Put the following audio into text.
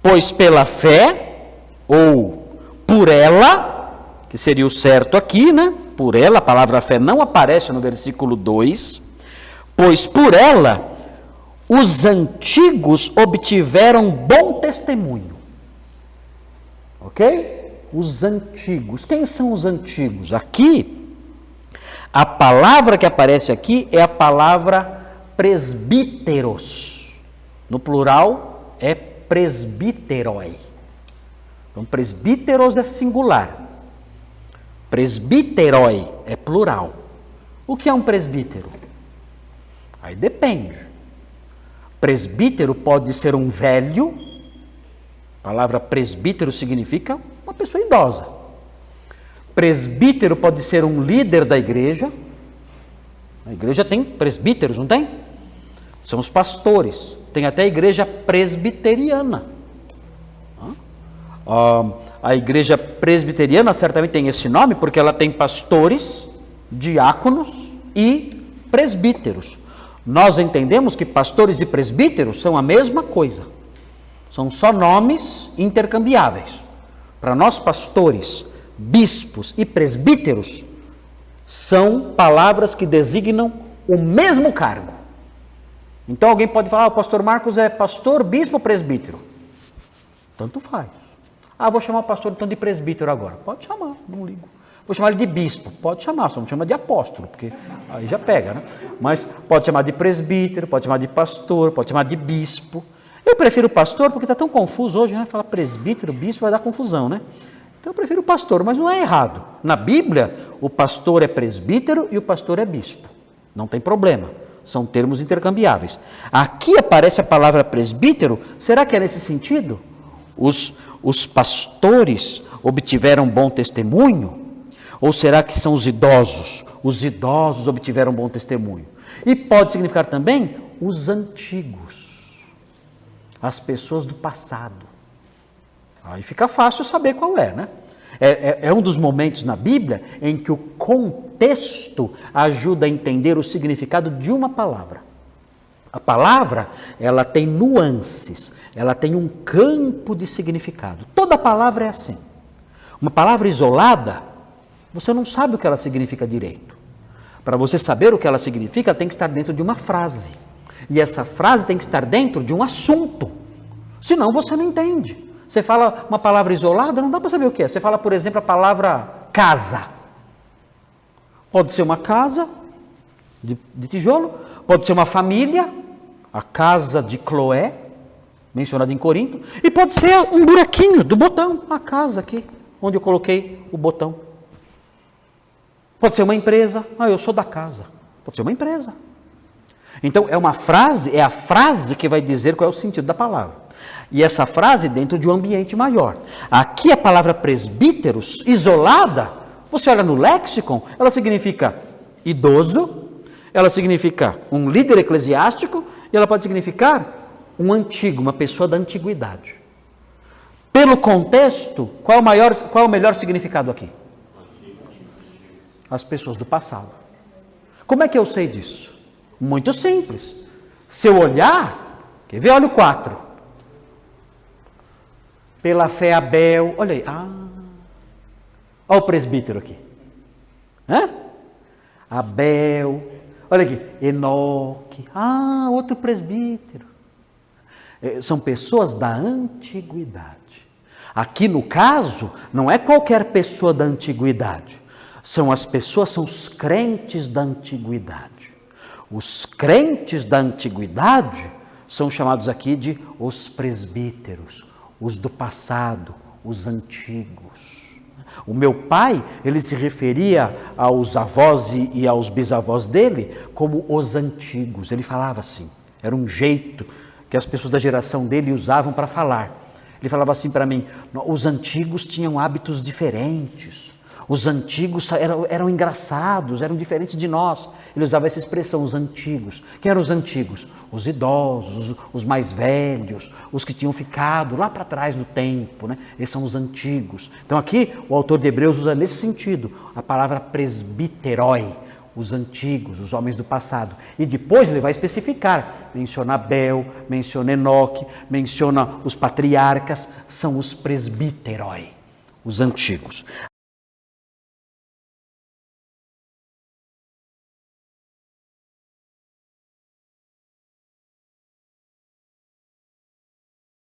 Pois pela fé, ou por ela, que seria o certo aqui, né? Por ela, a palavra fé não aparece no versículo 2. Pois por ela, os antigos obtiveram bom testemunho. Ok? Os antigos. Quem são os antigos? Aqui, a palavra que aparece aqui é a palavra presbíteros. No plural é presbíteroi. Então, presbíteros é singular. Presbíteroi é plural. O que é um presbítero? Aí depende. Presbítero pode ser um velho. A palavra presbítero significa uma pessoa idosa. Presbítero pode ser um líder da igreja. A igreja tem presbíteros, não tem? São os pastores. Tem até a igreja presbiteriana. A igreja presbiteriana certamente tem esse nome porque ela tem pastores, diáconos e presbíteros. Nós entendemos que pastores e presbíteros são a mesma coisa. São só nomes intercambiáveis. Para nós, pastores, bispos e presbíteros são palavras que designam o mesmo cargo. Então alguém pode falar, o pastor Marcos é pastor, bispo ou presbítero? Tanto faz. Vou chamar o pastor então de presbítero agora. Pode chamar, não ligo. Vou chamar ele de bispo. Pode chamar, só não chama de apóstolo, porque aí já pega, né? Mas pode chamar de presbítero, pode chamar de pastor, pode chamar de bispo. Eu prefiro pastor porque está tão confuso hoje, né? Falar presbítero, bispo vai dar confusão, né? Então eu prefiro pastor, mas não é errado. Na Bíblia, o pastor é presbítero e o pastor é bispo. Não tem problema. São termos intercambiáveis. Aqui aparece a palavra presbítero. Será que é nesse sentido? Os pastores obtiveram bom testemunho? Ou será que são os idosos? Os idosos obtiveram bom testemunho. E pode significar também os antigos. As pessoas do passado. Aí fica fácil saber qual é, né? É um dos momentos na Bíblia em que o contexto ajuda a entender o significado de uma palavra. A palavra, ela tem nuances, ela tem um campo de significado. Toda palavra é assim. Uma palavra isolada, você não sabe o que ela significa direito. Para você saber o que ela significa, ela tem que estar dentro de uma frase. E essa frase tem que estar dentro de um assunto. Senão você não entende. Você fala uma palavra isolada, não dá para saber o que é. Você fala, por exemplo, a palavra casa. Pode ser uma casa de tijolo, pode ser uma família, a casa de Cloé, mencionada em Corinto, e pode ser um buraquinho do botão, a casa aqui, onde eu coloquei o botão. Pode ser uma empresa, eu sou da casa. Pode ser uma empresa. Então, é a frase que vai dizer qual é o sentido da palavra. E essa frase dentro de um ambiente maior. Aqui a palavra presbíteros, isolada, você olha no léxico, ela significa idoso, ela significa um líder eclesiástico, e ela pode significar um antigo, uma pessoa da antiguidade. Pelo contexto, qual é o melhor significado aqui? As pessoas do passado. Como é que eu sei disso? Muito simples. Se eu olhar, quer ver? Olha o 4. Pela fé Abel, olha aí, olha o presbítero aqui. Abel, olha aqui, Enoque, outro presbítero. São pessoas da antiguidade. Aqui no caso, não é qualquer pessoa da antiguidade. São os crentes da antiguidade. Os crentes da antiguidade são chamados aqui de os presbíteros, os do passado, os antigos. O meu pai, ele se referia aos avós e aos bisavós dele como os antigos. Ele falava assim, era um jeito que as pessoas da geração dele usavam para falar. Ele falava assim para mim, os antigos tinham hábitos diferentes. Os antigos eram engraçados, eram diferentes de nós. Ele usava essa expressão, os antigos. Quem eram os antigos? Os idosos, os mais velhos, os que tinham ficado lá para trás no tempo, né? Esses são os antigos. Então aqui o autor de Hebreus usa nesse sentido a palavra presbíteroi, os antigos, os homens do passado. E depois ele vai especificar, menciona Abel, menciona Enoque, menciona os patriarcas, são os presbíteroi, os antigos.